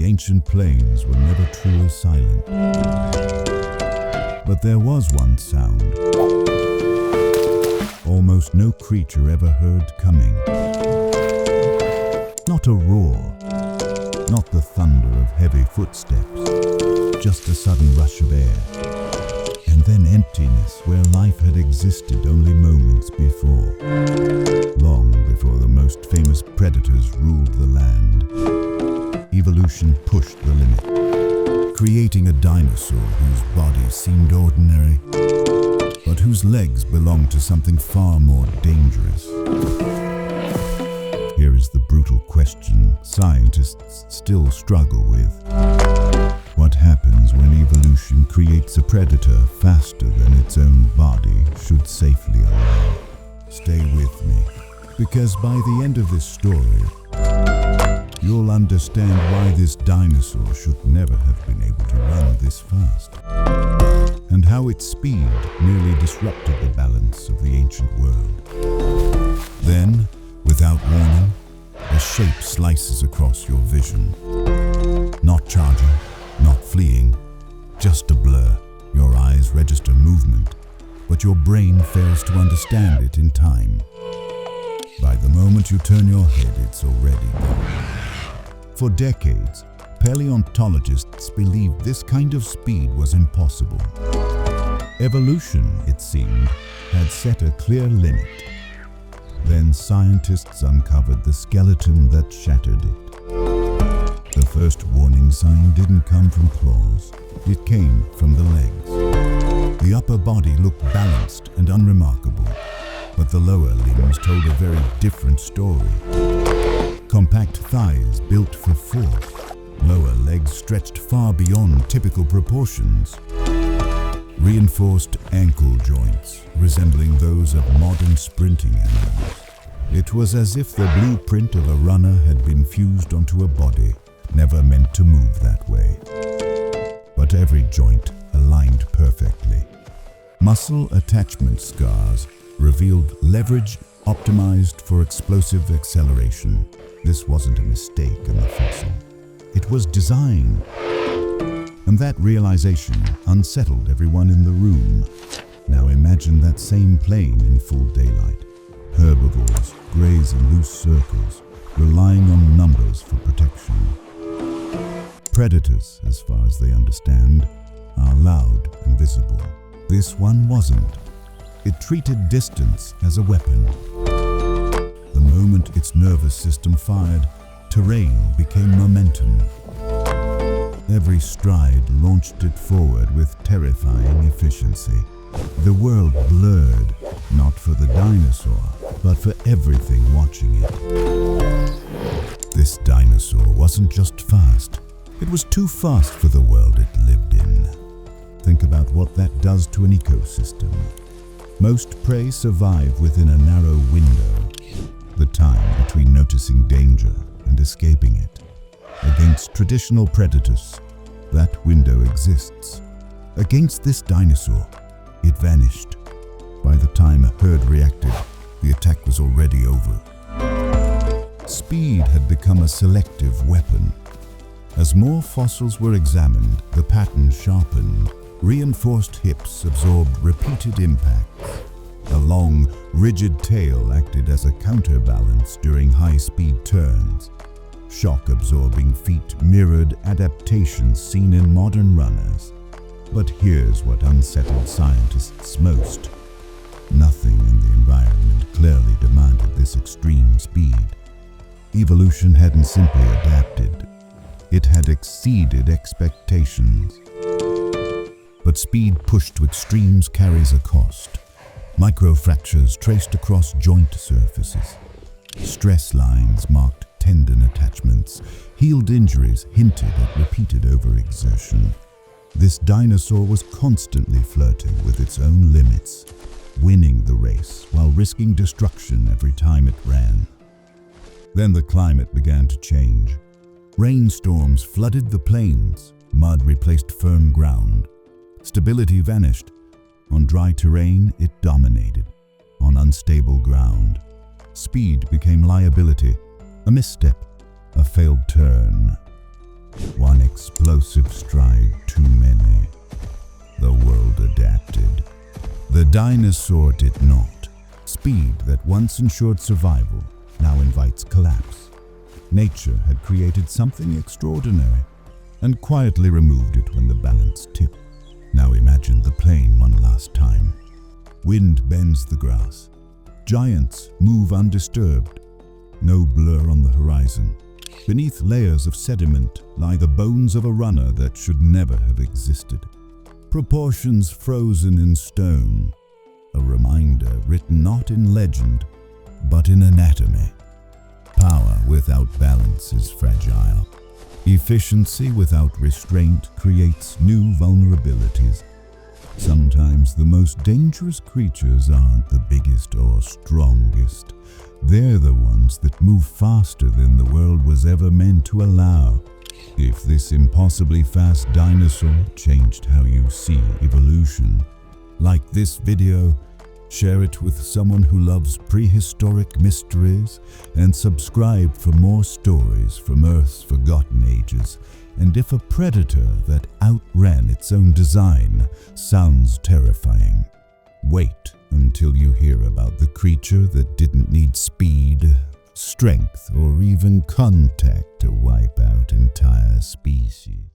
the ancient plains were never truly silent. But there was one sound almost no creature ever heard coming. Not a roar, not the thunder of heavy footsteps, just a sudden rush of air, and then emptiness where life had existed only moments before. Long before the most famous predators ruled the land, evolution pushed the limit, creating a dinosaur whose body seemed ordinary, but whose legs belonged to something far more dangerous. Here is the brutal question scientists still struggle with. What happens when evolution creates a predator faster than its own body should safely allow? Stay with me, because by the end of this story, you'll understand why this dinosaur should never have been able to run this fast, and how its speed nearly disrupted the balance of the ancient world. Then, without warning, a shape slices across your vision. Not charging, not fleeing, just a blur. Your eyes register movement, but your brain fails to understand it in time. By the moment you turn your head, it's already gone. For decades, paleontologists believed this kind of speed was impossible. Evolution, it seemed, had set a clear limit. Then scientists uncovered the skeleton that shattered it. The first warning sign didn't come from claws, it came from the legs. The upper body looked balanced and unremarkable, but the lower limbs told a very different story. Compact thighs built for force, lower legs stretched far beyond typical proportions. Reinforced ankle joints, resembling those of modern sprinting animals. It was as if the blueprint of a runner had been fused onto a body, never meant to move that way. But every joint aligned perfectly. Muscle attachment scars revealed leverage optimized for explosive acceleration. This wasn't a mistake in the fossil. It was design. And that realization unsettled everyone in the room. Now imagine that same plane in full daylight. Herbivores graze in loose circles, relying on numbers for protection. Predators, as far as they understand, are loud and visible. This one wasn't. It treated distance as a weapon. The moment its nervous system fired, terrain became momentum. Every stride launched it forward with terrifying efficiency. The world blurred, not for the dinosaur, but for everything watching it. This dinosaur wasn't just fast. It was too fast for the world it lived in. Think about what that does to an ecosystem. Most prey survive within a narrow window, the time between noticing danger and escaping it. Against traditional predators, that window exists. Against this dinosaur, it vanished. By the time a herd reacted, the attack was already over. Speed had become a selective weapon. As more fossils were examined, the pattern sharpened. Reinforced hips absorbed repeated impacts. A long, rigid tail acted as a counterbalance during high-speed turns. Shock-absorbing feet mirrored adaptations seen in modern runners. But here's what unsettled scientists most. Nothing in the environment clearly demanded this extreme speed. Evolution hadn't simply adapted. It had exceeded expectations. But speed pushed to extremes carries a cost. Microfractures traced across joint surfaces. Stress lines marked tendon attachments. Healed injuries hinted at repeated overexertion. This dinosaur was constantly flirting with its own limits, winning the race while risking destruction every time it ran. Then the climate began to change. Rainstorms flooded the plains. Mud replaced firm ground. Stability vanished. On dry terrain, it dominated. On unstable ground, speed became liability, a misstep, a failed turn. explosive stride too many. The world adapted. The dinosaur did not. Speed that once ensured survival now invites collapse. Nature had created something extraordinary and quietly removed it when the balance tipped. Now imagine the plane one last time. Wind bends the grass. Giants move undisturbed. No blur on the horizon. Beneath layers of sediment lie the bones of a runner that should never have existed. Proportions frozen in stone. A reminder written not in legend, but in anatomy. Power without balance is fragile. Efficiency without restraint creates new vulnerabilities. Sometimes the most dangerous creatures aren't the biggest or strongest. They're the ones that move faster than the world was ever meant to allow. If this impossibly fast dinosaur changed how you see evolution, like this video, share it with someone who loves prehistoric mysteries, and subscribe for more stories from Earth's forgotten ages. And if a predator that outran its own design sounds terrifying, wait until you hear about the creature that didn't need speed, strength, or even contact to wipe out entire species.